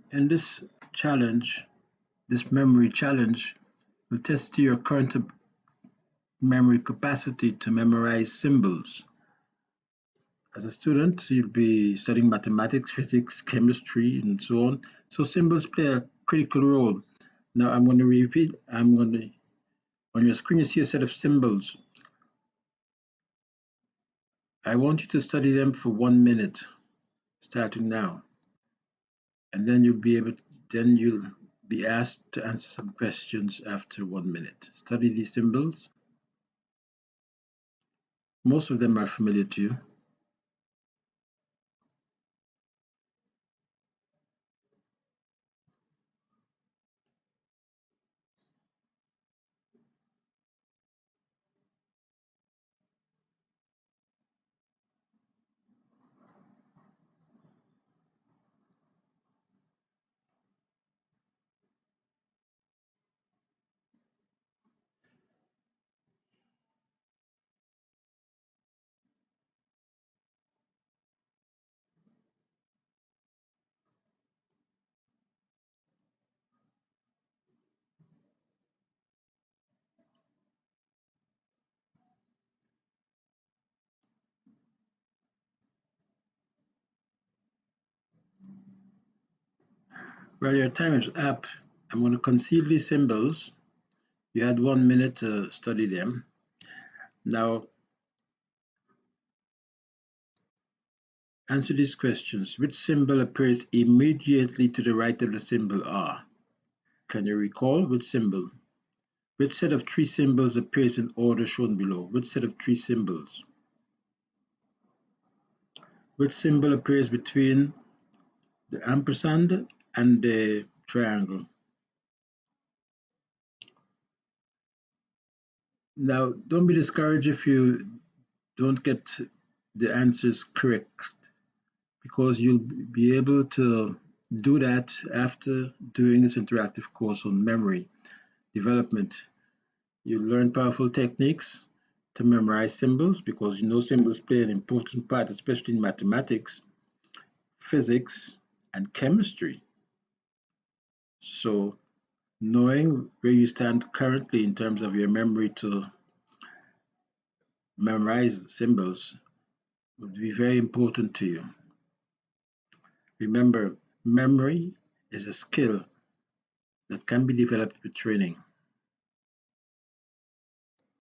In this challenge, this memory challenge will test your current memory capacity to memorize symbols. As a student, you'll be studying mathematics, physics, chemistry, and so on. So symbols play a critical role. Now on your screen you see a set of symbols. I want you to study them for 1 minute, starting now. And then you'll be asked to answer some questions after 1 minute. Study these symbols. Most of them are familiar to you. Well, your time is up. I'm going to conceal these symbols. You had 1 minute to study them. Now, answer these questions. Which symbol appears immediately to the right of the symbol R? Can you recall which symbol? Which set of three symbols appears in order shown below? Which set of three symbols? Which symbol appears between the ampersand and the triangle? Now, don't be discouraged if you don't get the answers correct, because you'll be able to do that after doing this interactive course on memory development. You learn powerful techniques to memorize symbols, because you know symbols play an important part, especially in mathematics, physics, and chemistry. So, knowing where you stand currently in terms of your memory to memorize symbols would be very important to you. Remember, memory is a skill that can be developed with training.